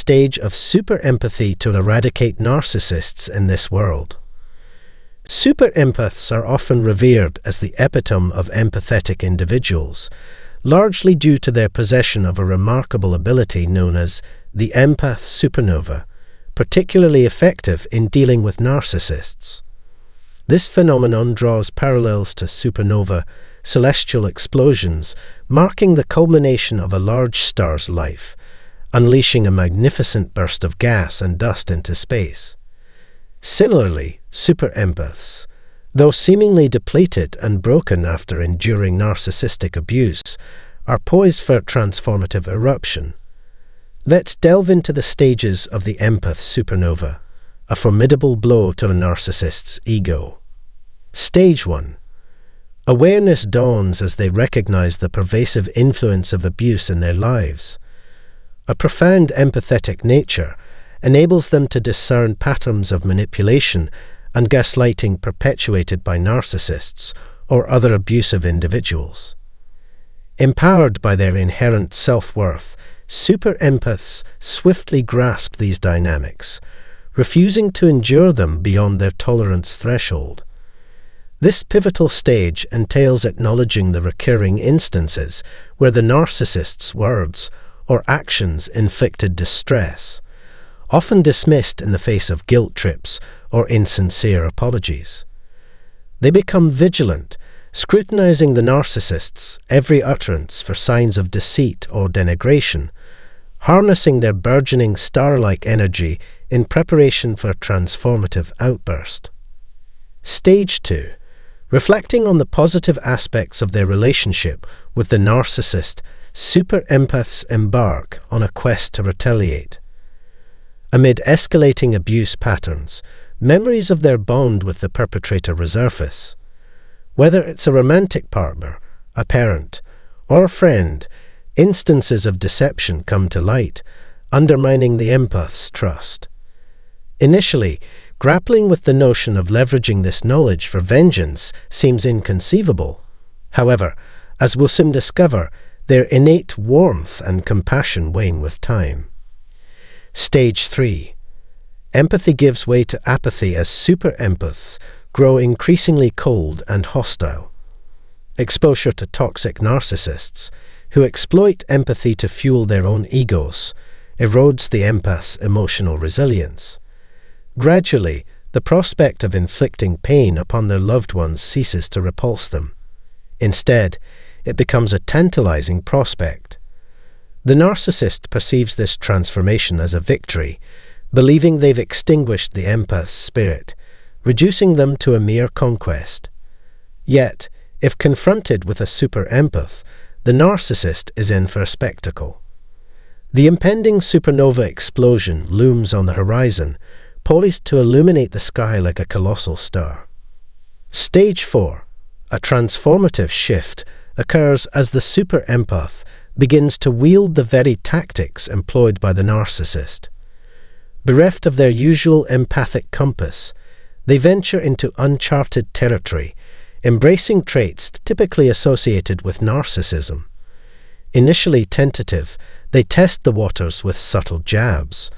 stage of super empathy to eradicate narcissists in this world. Super empaths are often revered as the epitome of empathetic individuals, largely due to their possession of a remarkable ability known as the Empath Supernova, particularly effective in dealing with narcissists. This phenomenon draws parallels to supernova, celestial explosions, marking the culmination of a large star's life, unleashing a magnificent burst of gas and dust into space. Similarly, super empaths, though seemingly depleted and broken after enduring narcissistic abuse, are poised for transformative eruption. Let's delve into the stages of the Empath Supernova, a formidable blow to a narcissist's ego. Stage 1. Awareness dawns as they recognize the pervasive influence of abuse in their lives. A profound empathetic nature enables them to discern patterns of manipulation and gaslighting perpetuated by narcissists or other abusive individuals. Empowered by their inherent self-worth, super empaths swiftly grasp these dynamics, refusing to endure them beyond their tolerance threshold. This pivotal stage entails acknowledging the recurring instances where the narcissist's words or actions inflicted distress, often dismissed in the face of guilt trips or insincere apologies. They become vigilant, scrutinizing the narcissist's every utterance for signs of deceit or denigration, harnessing their burgeoning star-like energy in preparation for a transformative outburst. Stage 2. Reflecting on the positive aspects of their relationship with the narcissist, super empaths embark on a quest to retaliate. Amid escalating abuse patterns, memories of their bond with the perpetrator resurface. Whether it's a romantic partner, a parent, or a friend, instances of deception come to light, undermining the empath's trust. Initially, grappling with the notion of leveraging this knowledge for vengeance seems inconceivable. However, as we'll soon discover, their innate warmth and compassion wane with time. Stage 3. Empathy gives way to apathy as super empaths grow increasingly cold and hostile. Exposure to toxic narcissists, who exploit empathy to fuel their own egos, erodes the empath's emotional resilience. Gradually, the prospect of inflicting pain upon their loved ones ceases to repulse them. Instead, it becomes a tantalizing prospect. The narcissist perceives this transformation as a victory, believing they've extinguished the empath's spirit, reducing them to a mere conquest. Yet, if confronted with a super empath, the narcissist is in for a spectacle. The impending supernova explosion looms on the horizon, poised to illuminate the sky like a colossal star. Stage 4. A transformative shift occurs as the super empath begins to wield the very tactics employed by the narcissist. Bereft of their usual empathic compass, they venture into uncharted territory, embracing traits typically associated with narcissism. Initially tentative, they test the waters with subtle jabs,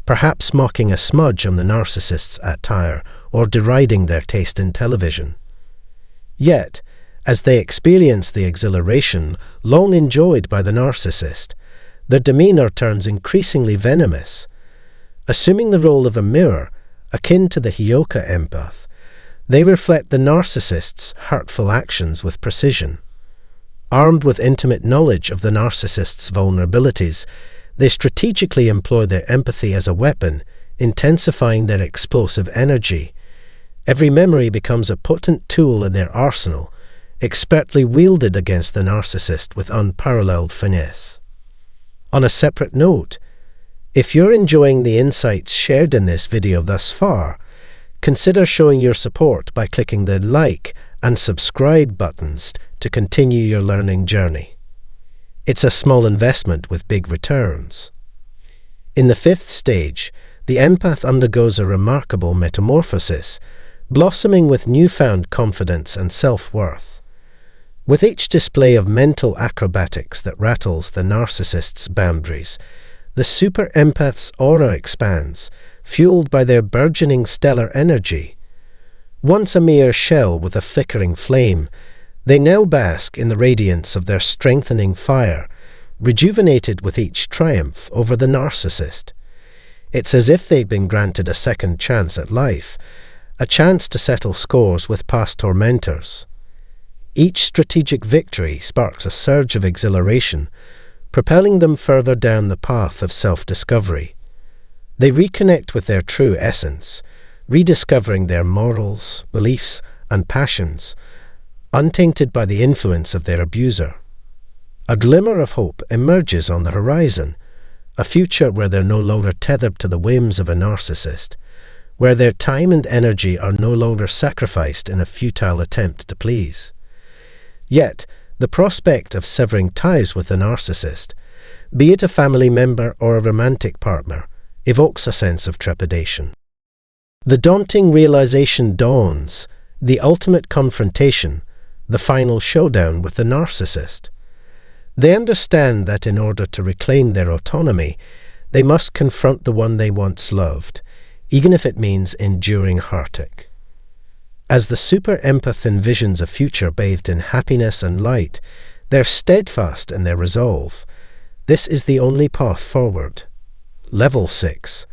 perhaps mocking a smudge on the narcissist's attire or deriding their taste in television. Yet, as they experience the exhilaration long enjoyed by the narcissist, their demeanor turns increasingly venomous. Assuming the role of a mirror, akin to the Hyoka empath, they reflect the narcissist's hurtful actions with precision. Armed with intimate knowledge of the narcissist's vulnerabilities, they strategically employ their empathy as a weapon, intensifying their explosive energy. Every memory becomes a potent tool in their arsenal, expertly wielded against the narcissist with unparalleled finesse. On a separate note, if you're enjoying the insights shared in this video thus far, consider showing your support by clicking the like and subscribe buttons to continue your learning journey. It's a small investment with big returns. In the 5th stage, the empath undergoes a remarkable metamorphosis, blossoming with newfound confidence and self-worth. With each display of mental acrobatics that rattles the narcissist's boundaries, the super empath's aura expands, fueled by their burgeoning stellar energy. Once a mere shell with a flickering flame, they now bask in the radiance of their strengthening fire, rejuvenated with each triumph over the narcissist. It's as if they've been granted a second chance at life, a chance to settle scores with past tormentors. Each strategic victory sparks a surge of exhilaration, propelling them further down the path of self-discovery. They reconnect with their true essence, rediscovering their morals, beliefs, and passions, untainted by the influence of their abuser. A glimmer of hope emerges on the horizon, a future where they're no longer tethered to the whims of a narcissist, where their time and energy are no longer sacrificed in a futile attempt to please. Yet, the prospect of severing ties with a narcissist, be it a family member or a romantic partner, evokes a sense of trepidation. The daunting realization dawns, the ultimate confrontation, the final showdown with the narcissist. They understand that in order to reclaim their autonomy, they must confront the one they once loved, even if it means enduring heartache. As the super empath envisions a future bathed in happiness and light, they're steadfast in their resolve. This is the only path forward. Level 6.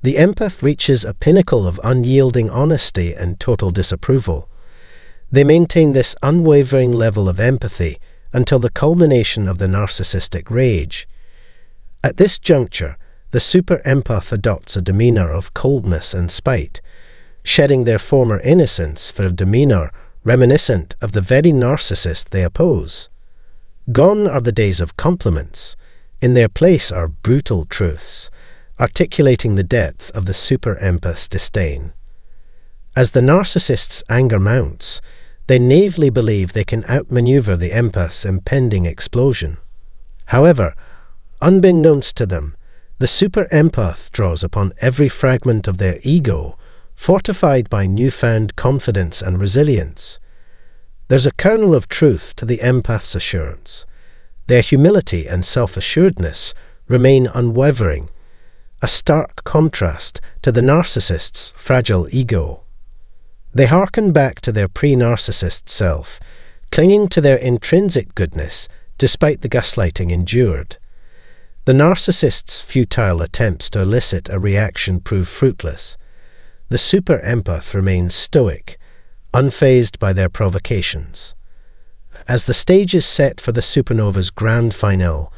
The empath reaches a pinnacle of unyielding honesty and total disapproval. They maintain this unwavering level of empathy until the culmination of the narcissistic rage. At this juncture, the super empath adopts a demeanor of coldness and spite, shedding their former innocence for a demeanor reminiscent of the very narcissist they oppose. Gone are the days of compliments. In their place are brutal truths, articulating the depth of the super empath's disdain. As the narcissist's anger mounts, they naively believe they can outmaneuver the empath's impending explosion. However, unbeknownst to them, the super empath draws upon every fragment of their ego, fortified by newfound confidence and resilience. There's a kernel of truth to the empath's assurance. Their humility and self-assuredness remain unwavering, a stark contrast to the narcissist's fragile ego. They hearken back to their pre-narcissist self, clinging to their intrinsic goodness despite the gaslighting endured. The narcissist's futile attempts to elicit a reaction prove fruitless. The super empath remains stoic, unfazed by their provocations. As the stage is set for the supernova's grand finale,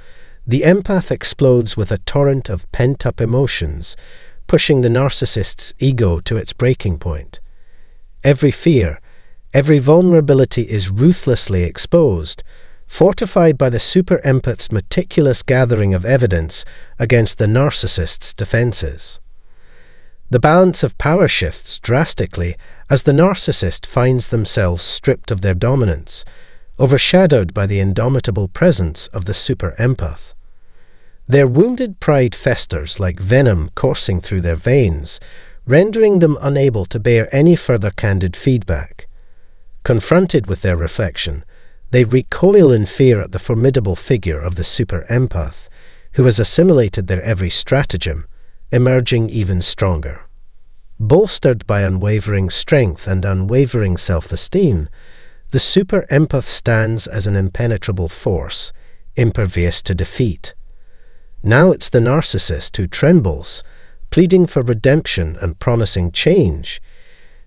the empath explodes with a torrent of pent-up emotions, pushing the narcissist's ego to its breaking point. Every fear, every vulnerability is ruthlessly exposed, fortified by the super empath's meticulous gathering of evidence against the narcissist's defenses. The balance of power shifts drastically as the narcissist finds themselves stripped of their dominance, overshadowed by the indomitable presence of the super empath. Their wounded pride festers like venom coursing through their veins, rendering them unable to bear any further candid feedback. Confronted with their reflection, they recoil in fear at the formidable figure of the super empath, who has assimilated their every stratagem, emerging even stronger. Bolstered by unwavering strength and unwavering self-esteem, the super empath stands as an impenetrable force, impervious to defeat. Now it's the narcissist who trembles, pleading for redemption and promising change,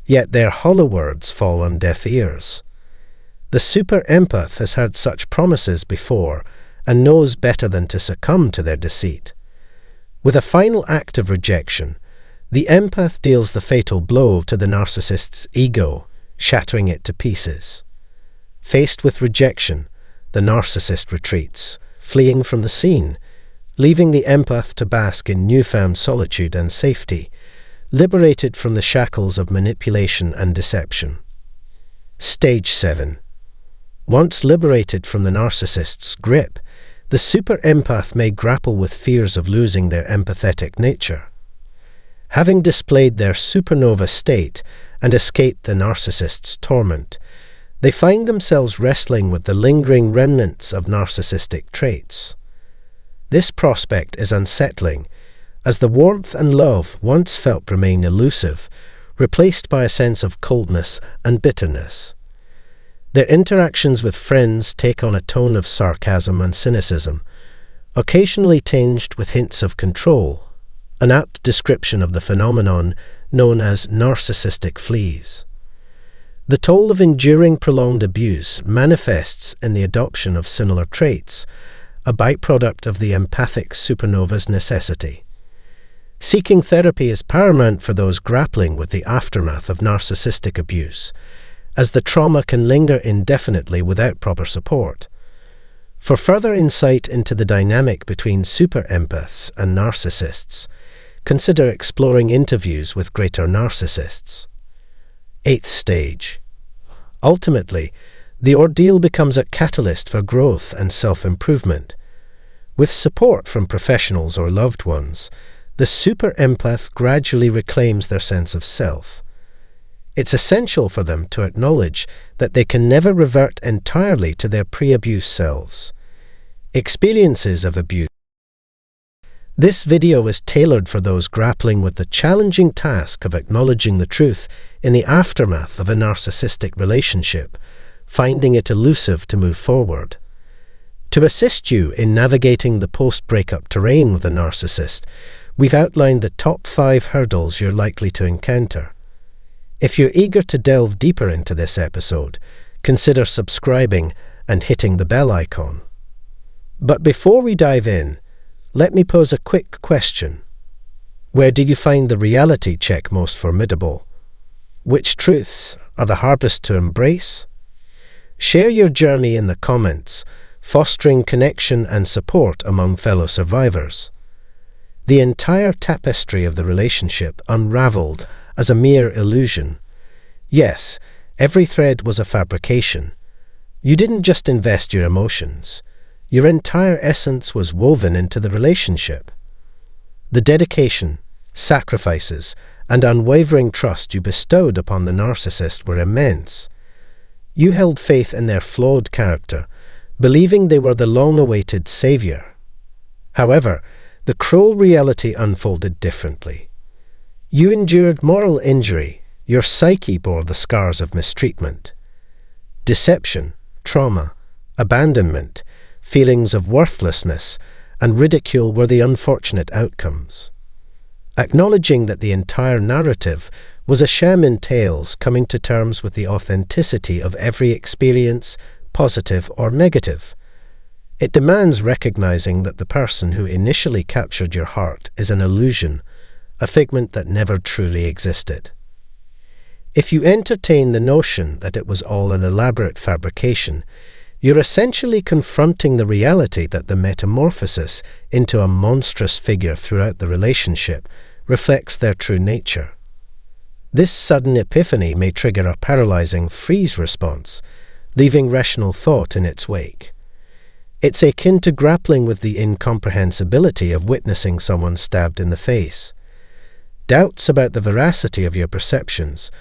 yet their hollow words fall on deaf ears. The super empath has heard such promises before and knows better than to succumb to their deceit. With a final act of rejection, the empath deals the fatal blow to the narcissist's ego, shattering it to pieces. Faced with rejection, the narcissist retreats, fleeing from the scene, leaving the empath to bask in newfound solitude and safety, liberated from the shackles of manipulation and deception. Stage 7. Once liberated from the narcissist's grip, the super empath may grapple with fears of losing their empathetic nature. Having displayed their supernova state and escaped the narcissist's torment, they find themselves wrestling with the lingering remnants of narcissistic traits. This prospect is unsettling, as the warmth and love once felt remain elusive, replaced by a sense of coldness and bitterness. Their interactions with friends take on a tone of sarcasm and cynicism, occasionally tinged with hints of control, an apt description of the phenomenon known as narcissistic fleas. The toll of enduring prolonged abuse manifests in the adoption of similar traits, a byproduct of the empathic supernova's necessity. Seeking therapy is paramount for those grappling with the aftermath of narcissistic abuse, as the trauma can linger indefinitely without proper support. For further insight into the dynamic between super empaths and narcissists, consider exploring interviews with greater narcissists. 8th stage. Ultimately, the ordeal becomes a catalyst for growth and self-improvement. With support from professionals or loved ones, the super empath gradually reclaims their sense of self. It's essential for them to acknowledge that they can never revert entirely to their pre-abuse selves. Experiences of abuse. This video is tailored for those grappling with the challenging task of acknowledging the truth in the aftermath of a narcissistic relationship, finding it elusive to move forward. To assist you in navigating the post-breakup terrain with a narcissist, we've outlined the top 5 hurdles you're likely to encounter. If you're eager to delve deeper into this episode, consider subscribing and hitting the bell icon. But before we dive in, let me pose a quick question. Where do you find the reality check most formidable? Which truths are the hardest to embrace? Share your journey in the comments, fostering connection and support among fellow survivors. The entire tapestry of the relationship unraveled as a mere illusion. Yes, every thread was a fabrication. You didn't just invest your emotions. Your entire essence was woven into the relationship. The dedication, sacrifices, and unwavering trust you bestowed upon the narcissist were immense. You held faith in their flawed character, believing they were the long-awaited savior. However, the cruel reality unfolded differently. You endured moral injury. Your psyche bore the scars of mistreatment. Deception, trauma, abandonment, feelings of worthlessness, and ridicule were the unfortunate outcomes. Acknowledging that the entire narrative was a sham entails coming to terms with the authenticity of every experience, positive or negative. It demands recognizing that the person who initially captured your heart is an illusion, a figment that never truly existed. If you entertain the notion that it was all an elaborate fabrication, you're essentially confronting the reality that the metamorphosis into a monstrous figure throughout the relationship reflects their true nature. This sudden epiphany may trigger a paralyzing freeze response, leaving rational thought in its wake. It's akin to grappling with the incomprehensibility of witnessing someone stabbed in the face. Doubts about the veracity of your perceptions,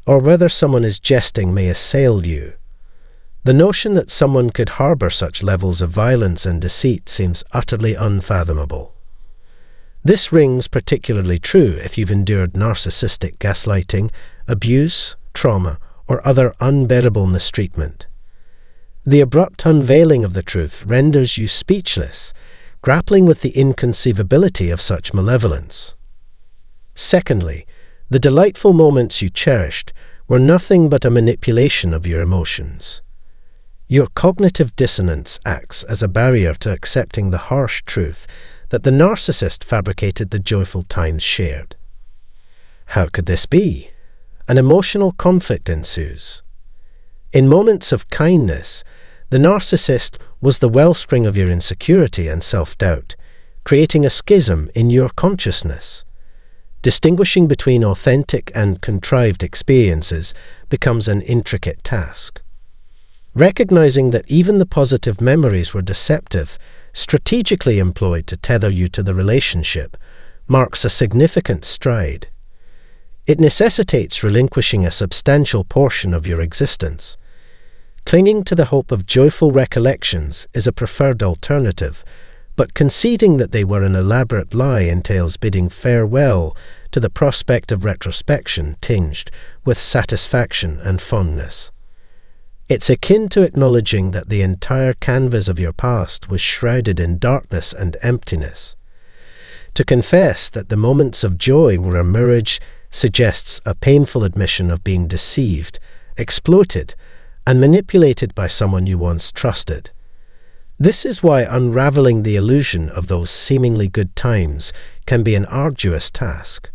or whether someone is jesting, may assail you. The notion that someone could harbor such levels of violence and deceit seems utterly unfathomable. This rings particularly true if you've endured narcissistic gaslighting, abuse, trauma, or other unbearable mistreatment. The abrupt unveiling of the truth renders you speechless, grappling with the inconceivability of such malevolence. Secondly, the delightful moments you cherished were nothing but a manipulation of your emotions. Your cognitive dissonance acts as a barrier to accepting the harsh truth that the narcissist fabricated the joyful times shared. How could this be? An emotional conflict ensues. In moments of kindness, the narcissist was the wellspring of your insecurity and self-doubt, creating a schism in your consciousness. Distinguishing between authentic and contrived experiences becomes an intricate task. Recognizing that even the positive memories were deceptive, strategically employed to tether you to the relationship, marks a significant stride. It necessitates relinquishing a substantial portion of your existence. Clinging to the hope of joyful recollections is a preferred alternative, but conceding that they were an elaborate lie entails bidding farewell to the prospect of retrospection tinged with satisfaction and fondness. It's akin to acknowledging that the entire canvas of your past was shrouded in darkness and emptiness. To confess that the moments of joy were a mirage suggests a painful admission of being deceived, exploited, and manipulated by someone you once trusted. This is why unraveling the illusion of those seemingly good times can be an arduous task.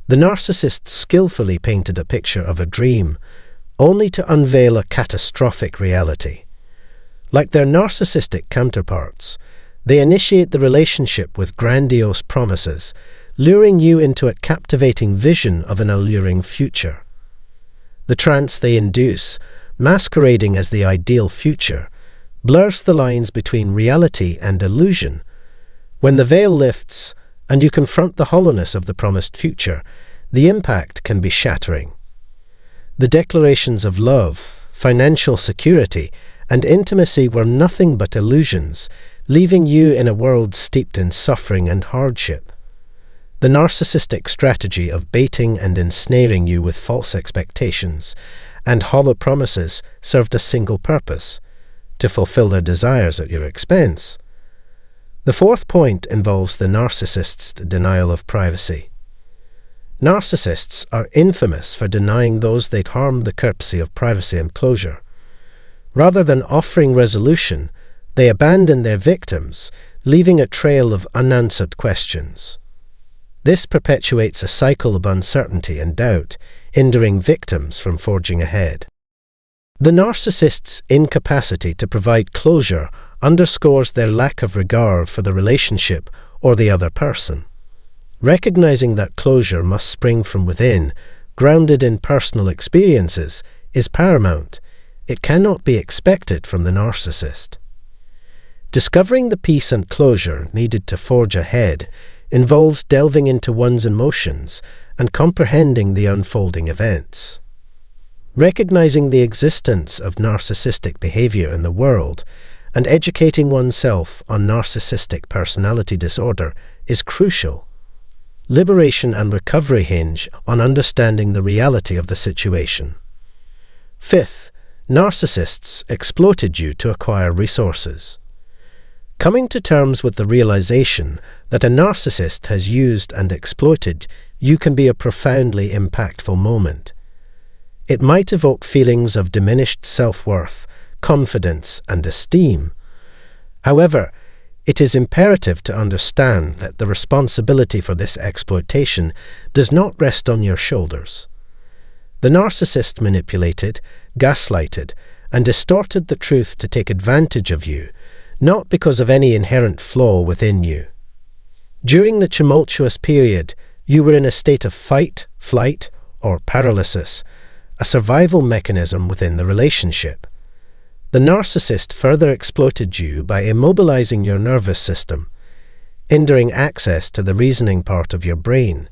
The narcissist skillfully painted a picture of a dream, only to unveil a catastrophic reality. Like their narcissistic counterparts, they initiate the relationship with grandiose promises, luring you into a captivating vision of an alluring future. The trance they induce, masquerading as the ideal future, blurs the lines between reality and illusion. When the veil lifts and you confront the hollowness of the promised future, the impact can be shattering. The declarations of love, financial security, and intimacy were nothing but illusions, leaving you in a world steeped in suffering and hardship. The narcissistic strategy of baiting and ensnaring you with false expectations and hollow promises served a single purpose: to fulfill their desires at your expense. The fourth point involves the narcissist's denial of privacy. Narcissists are infamous for denying those they'd harm the courtesy of privacy and closure. Rather than offering resolution, they abandon their victims, leaving a trail of unanswered questions. This perpetuates a cycle of uncertainty and doubt, hindering victims from forging ahead. The narcissist's incapacity to provide closure underscores their lack of regard for the relationship or the other person. Recognizing that closure must spring from within, grounded in personal experiences, is paramount. It cannot be expected from the narcissist. Discovering the peace and closure needed to forge ahead involves delving into one's emotions and comprehending the unfolding events. Recognizing the existence of narcissistic behavior in the world and educating oneself on narcissistic personality disorder is crucial. Liberation and recovery hinge on understanding the reality of the situation. Fifth, narcissists exploited you to acquire resources. Coming to terms with the realization that a narcissist has used and exploited you can be a profoundly impactful moment. It might evoke feelings of diminished self-worth, confidence, and esteem. However, it is imperative to understand that the responsibility for this exploitation does not rest on your shoulders. The narcissist manipulated, gaslighted, and distorted the truth to take advantage of you, not because of any inherent flaw within you. During the tumultuous period, you were in a state of fight, flight, or paralysis, a survival mechanism within the relationship. The narcissist further exploited you by immobilizing your nervous system, hindering access to the reasoning part of your brain.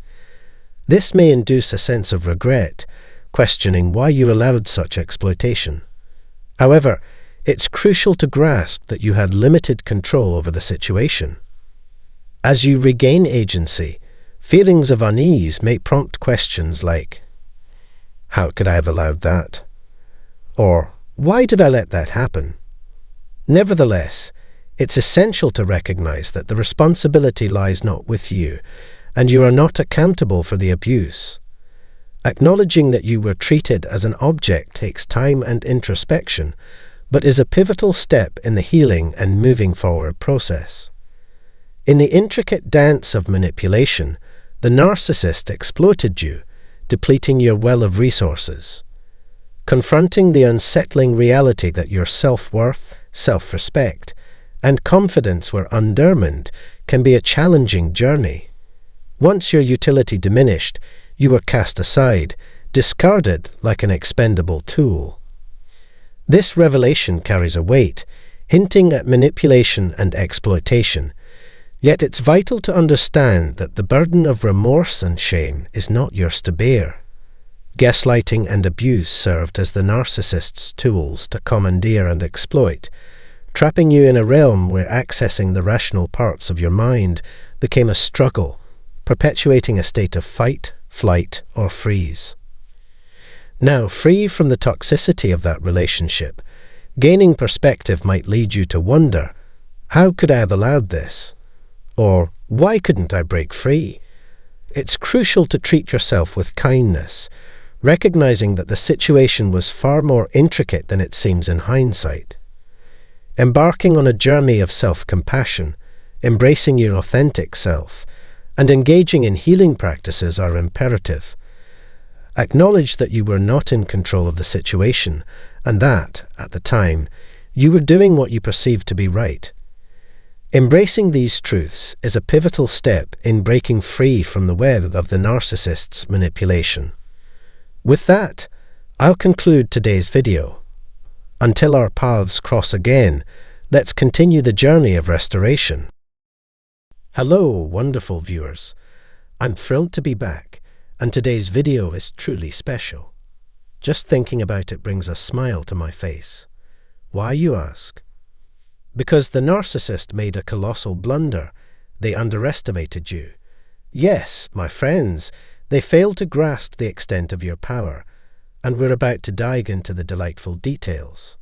This may induce a sense of regret, questioning why you allowed such exploitation. However, it's crucial to grasp that you had limited control over the situation. As you regain agency, feelings of unease may prompt questions like, "How could I have allowed that?" Or, "Why did I let that happen?" Nevertheless, it's essential to recognize that the responsibility lies not with you, and you are not accountable for the abuse. Acknowledging that you were treated as an object takes time and introspection, but is a pivotal step in the healing and moving forward process. In the intricate dance of manipulation, the narcissist exploited you, depleting your well of resources. Confronting the unsettling reality that your self-worth, self-respect, and confidence were undermined can be a challenging journey. Once your utility diminished, you were cast aside, discarded like an expendable tool. This revelation carries a weight, hinting at manipulation and exploitation, yet it's vital to understand that the burden of remorse and shame is not yours to bear. Gaslighting and abuse served as the narcissist's tools to commandeer and exploit, trapping you in a realm where accessing the rational parts of your mind became a struggle, perpetuating a state of fight, flight, or freeze. Now, free from the toxicity of that relationship, gaining perspective might lead you to wonder, how could I have allowed this? Or, why couldn't I break free? It's crucial to treat yourself with kindness, recognizing that the situation was far more intricate than it seems in hindsight. Embarking on a journey of self-compassion, embracing your authentic self, and engaging in healing practices are imperative. Acknowledge that you were not in control of the situation, and that, at the time, you were doing what you perceived to be right. Embracing these truths is a pivotal step in breaking free from the web of the narcissist's manipulation. With that, I'll conclude today's video. Until our paths cross again, let's continue the journey of restoration. Hello, wonderful viewers. I'm thrilled to be back, and today's video is truly special. Just thinking about it brings a smile to my face. Why, you ask? Because the narcissist made a colossal blunder. They underestimated you. Yes, my friends, they failed to grasp the extent of your power, and we're about to dive into the delightful details.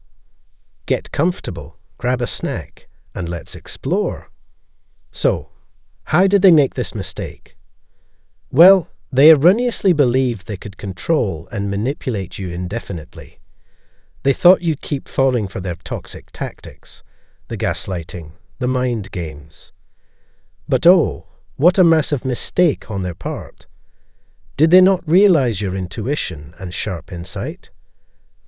Get comfortable, grab a snack, and let's explore. So, how did they make this mistake? Well, they erroneously believed they could control and manipulate you indefinitely. They thought you'd keep falling for their toxic tactics, the gaslighting, the mind games. But oh, what a massive mistake on their part. Did they not realize your intuition and sharp insight?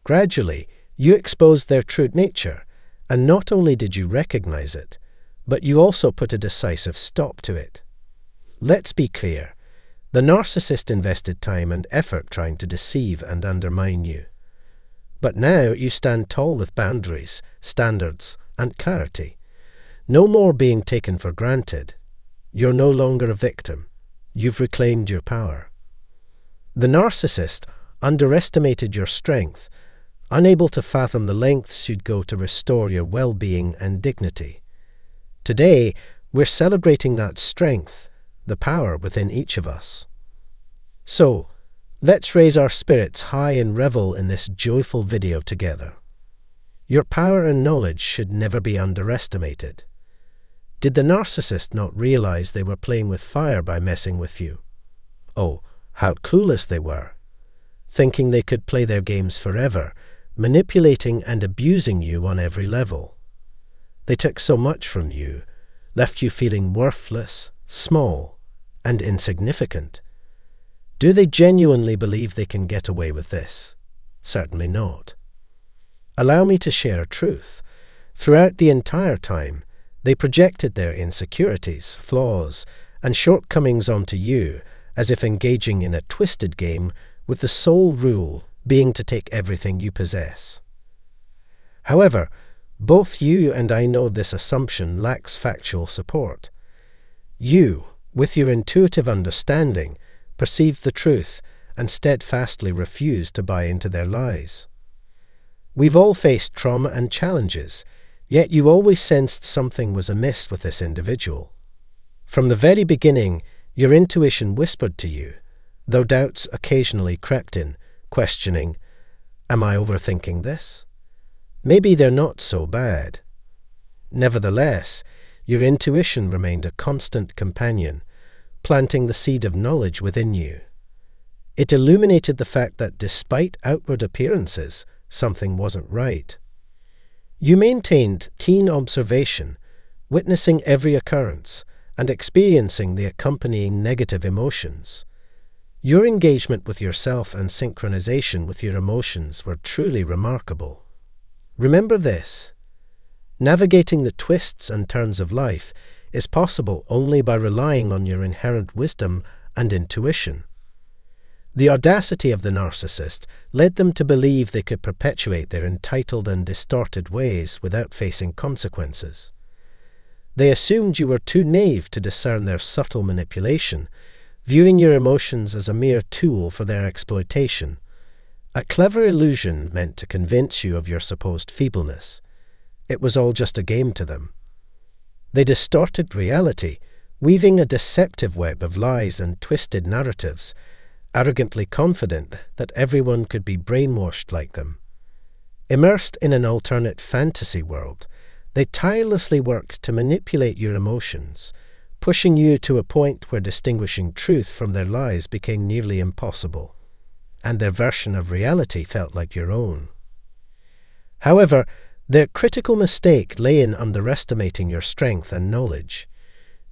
Gradually, you exposed their true nature, and not only did you recognize it, but you also put a decisive stop to it. Let's be clear. The narcissist invested time and effort trying to deceive and undermine you. But now you stand tall with boundaries, standards, and clarity. No more being taken for granted. You're no longer a victim. You've reclaimed your power. The narcissist underestimated your strength, unable to fathom the lengths you'd go to restore your well-being and dignity. Today, we're celebrating that strength, the power within each of us. So, let's raise our spirits high and revel in this joyful video together. Your power and knowledge should never be underestimated. Did the narcissist not realize they were playing with fire by messing with you? Oh, how clueless they were, thinking they could play their games forever, manipulating and abusing you on every level. They took so much from you, left you feeling worthless, small, and insignificant. Do they genuinely believe they can get away with this? Certainly not. Allow me to share a truth. Throughout the entire time, they projected their insecurities, flaws, and shortcomings onto you, as if engaging in a twisted game with the sole rule being to take everything you possess. However, both you and I know this assumption lacks factual support. You, with your intuitive understanding, perceived the truth and steadfastly refused to buy into their lies. We've all faced trauma and challenges, yet you always sensed something was amiss with this individual. From the very beginning, your intuition whispered to you, though doubts occasionally crept in, questioning, am I overthinking this? Maybe they're not so bad. Nevertheless, your intuition remained a constant companion, planting the seed of knowledge within you. It illuminated the fact that despite outward appearances, something wasn't right. You maintained keen observation, witnessing every occurrence and experiencing the accompanying negative emotions. Your engagement with yourself and synchronization with your emotions were truly remarkable. Remember this: navigating the twists and turns of life is possible only by relying on your inherent wisdom and intuition. The audacity of the narcissist led them to believe they could perpetuate their entitled and distorted ways without facing consequences. They assumed you were too naive to discern their subtle manipulation, viewing your emotions as a mere tool for their exploitation, a clever illusion meant to convince you of your supposed feebleness. It was all just a game to them. They distorted reality, weaving a deceptive web of lies and twisted narratives, arrogantly confident that everyone could be brainwashed like them. Immersed in an alternate fantasy world, they tirelessly worked to manipulate your emotions, pushing you to a point where distinguishing truth from their lies became nearly impossible, and their version of reality felt like your own. However, their critical mistake lay in underestimating your strength and knowledge.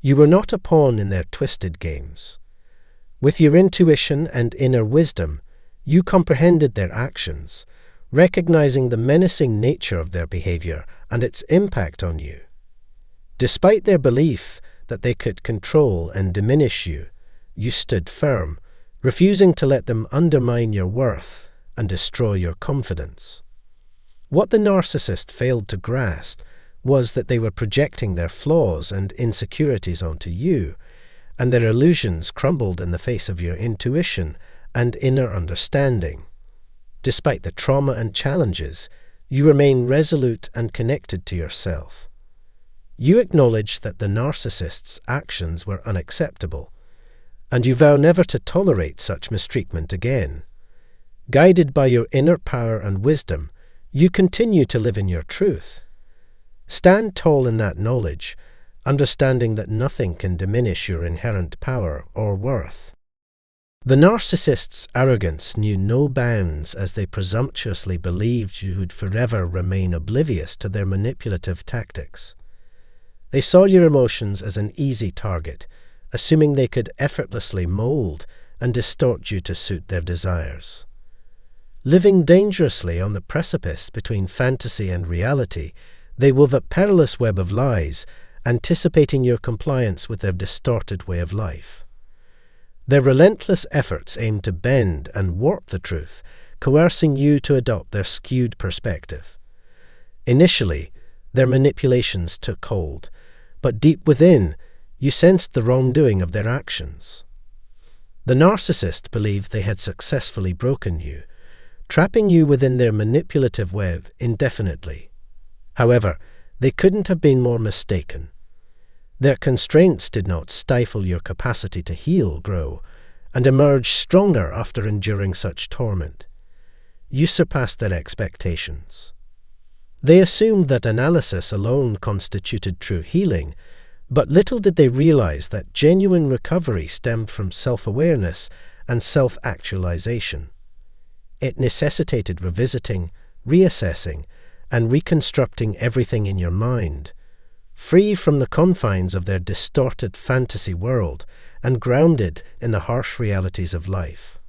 You were not a pawn in their twisted games. With your intuition and inner wisdom, you comprehended their actions, recognizing the menacing nature of their behavior and its impact on you. Despite their belief that they could control and diminish you, you stood firm, refusing to let them undermine your worth and destroy your confidence. What the narcissist failed to grasp was that they were projecting their flaws and insecurities onto you, and their illusions crumbled in the face of your intuition and inner understanding. Despite the trauma and challenges, you remain resolute and connected to yourself. You acknowledge that the narcissist's actions were unacceptable, and you vow never to tolerate such mistreatment again. Guided by your inner power and wisdom, you continue to live in your truth. Stand tall in that knowledge, understanding that nothing can diminish your inherent power or worth. The narcissist's arrogance knew no bounds as they presumptuously believed you would forever remain oblivious to their manipulative tactics. They saw your emotions as an easy target, assuming they could effortlessly mold and distort you to suit their desires. Living dangerously on the precipice between fantasy and reality, they wove a perilous web of lies, anticipating your compliance with their distorted way of life. Their relentless efforts aimed to bend and warp the truth, coercing you to adopt their skewed perspective. Initially, their manipulations took hold, but deep within, you sensed the wrongdoing of their actions. The narcissist believed they had successfully broken you, trapping you within their manipulative web indefinitely. However, they couldn't have been more mistaken. Their constraints did not stifle your capacity to heal, grow, and emerge stronger after enduring such torment. You surpassed their expectations. They assumed that analysis alone constituted true healing, but little did they realize that genuine recovery stemmed from self-awareness and self-actualization. It necessitated revisiting, reassessing, and reconstructing everything in your mind, free from the confines of their distorted fantasy world and grounded in the harsh realities of life.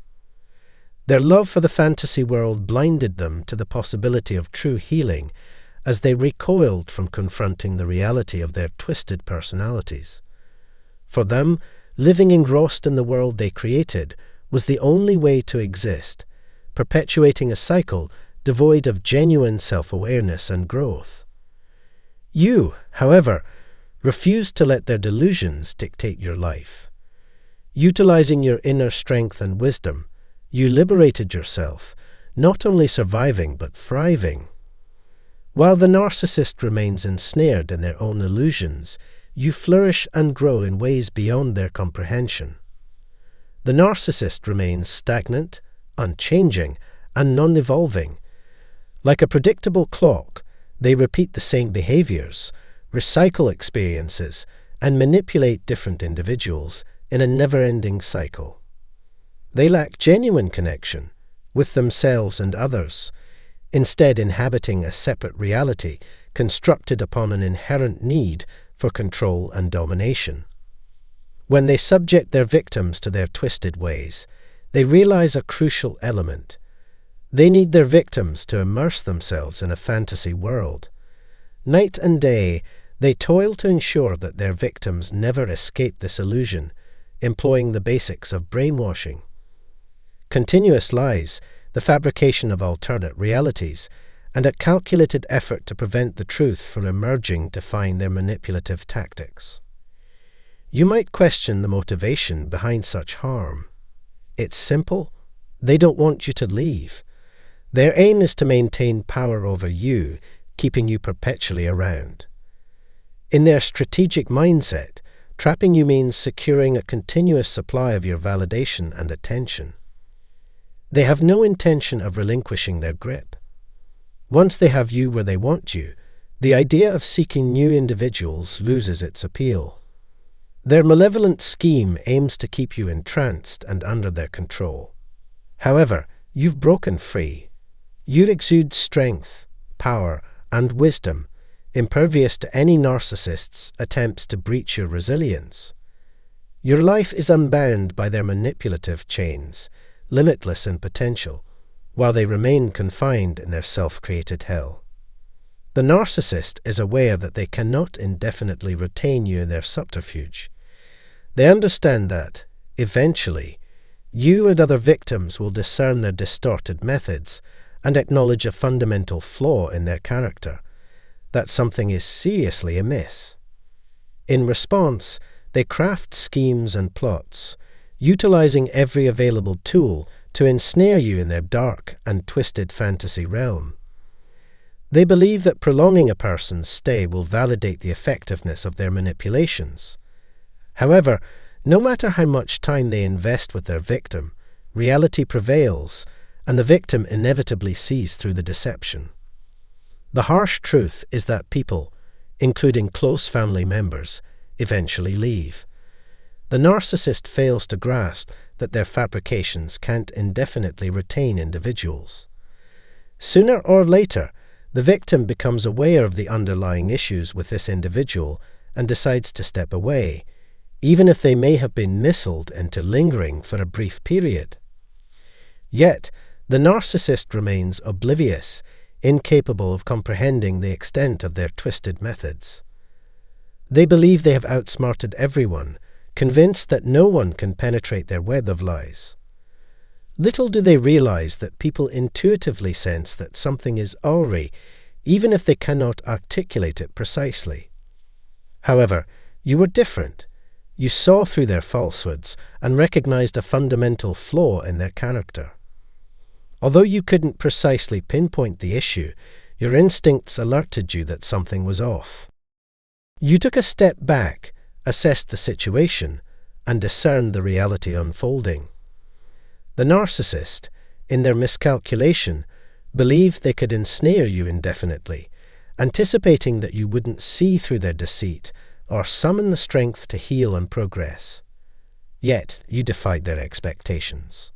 Their love for the fantasy world blinded them to the possibility of true healing as they recoiled from confronting the reality of their twisted personalities. For them, living engrossed in the world they created was the only way to exist, perpetuating a cycle devoid of genuine self-awareness and growth. You, however, refused to let their delusions dictate your life. Utilizing your inner strength and wisdom, you liberated yourself, not only surviving but thriving. While the narcissist remains ensnared in their own illusions, you flourish and grow in ways beyond their comprehension. The narcissist remains stagnant, unchanging, and non-evolving. Like a predictable clock, they repeat the same behaviors, recycle experiences, and manipulate different individuals in a never-ending cycle. They lack genuine connection with themselves and others, instead inhabiting a separate reality constructed upon an inherent need for control and domination. When they subject their victims to their twisted ways, they realize a crucial element. They need their victims to immerse themselves in a fantasy world. Night and day, they toil to ensure that their victims never escape this illusion, employing the basics of brainwashing. Continuous lies, the fabrication of alternate realities, and a calculated effort to prevent the truth from emerging define their manipulative tactics. You might question the motivation behind such harm. It's simple. They don't want you to leave. Their aim is to maintain power over you, keeping you perpetually around. In their strategic mindset, trapping you means securing a continuous supply of your validation and attention. They have no intention of relinquishing their grip. Once they have you where they want you, the idea of seeking new individuals loses its appeal. Their malevolent scheme aims to keep you entranced and under their control. However, you've broken free. You exude strength, power, and wisdom, impervious to any narcissist's attempts to breach your resilience. Your life is unbound by their manipulative chains, limitless in potential, while they remain confined in their self-created hell. The narcissist is aware that they cannot indefinitely retain you in their subterfuge. They understand that, eventually, you and other victims will discern their distorted methods and acknowledge a fundamental flaw in their character, that something is seriously amiss. In response, they craft schemes and plots, utilizing every available tool to ensnare you in their dark and twisted fantasy realm. They believe that prolonging a person's stay will validate the effectiveness of their manipulations. However, no matter how much time they invest with their victim, reality prevails, and the victim inevitably sees through the deception. The harsh truth is that people, including close family members, eventually leave. The narcissist fails to grasp that their fabrications can't indefinitely retain individuals. Sooner or later, the victim becomes aware of the underlying issues with this individual and decides to step away, even if they may have been misled into lingering for a brief period. Yet, the narcissist remains oblivious, incapable of comprehending the extent of their twisted methods. They believe they have outsmarted everyone, convinced that no one can penetrate their web of lies. Little do they realize that people intuitively sense that something is awry, even if they cannot articulate it precisely. However, you were different. You saw through their falsehoods and recognized a fundamental flaw in their character. Although you couldn't precisely pinpoint the issue, your instincts alerted you that something was off. You took a step back, assessed the situation, and discerned the reality unfolding. The narcissist, in their miscalculation, believed they could ensnare you indefinitely, anticipating that you wouldn't see through their deceit or summon the strength to heal and progress. Yet you defied their expectations.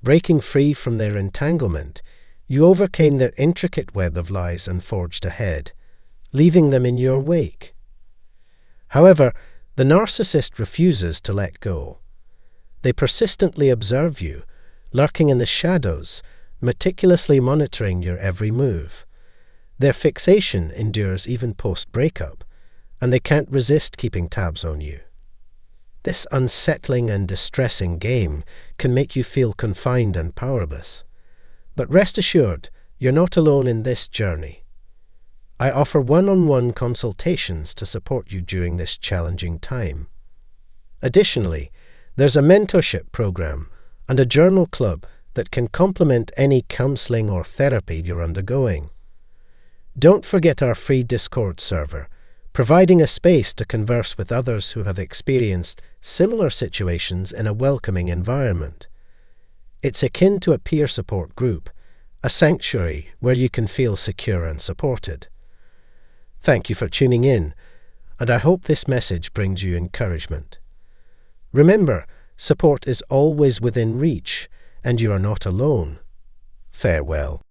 Breaking free from their entanglement, you overcame their intricate web of lies and forged ahead, leaving them in your wake. However, the narcissist refuses to let go. They persistently observe you, lurking in the shadows, meticulously monitoring your every move. Their fixation endures even post-breakup, and they can't resist keeping tabs on you. This unsettling and distressing game can make you feel confined and powerless. But rest assured, you're not alone in this journey. I offer one-on-one consultations to support you during this challenging time. Additionally, there's a mentorship program and a journal club that can complement any counseling or therapy you're undergoing. Don't forget our free Discord server, providing a space to converse with others who have experienced similar situations in a welcoming environment. It's akin to a peer support group, a sanctuary where you can feel secure and supported. Thank you for tuning in, and I hope this message brings you encouragement. Remember, support is always within reach, and you are not alone. Farewell.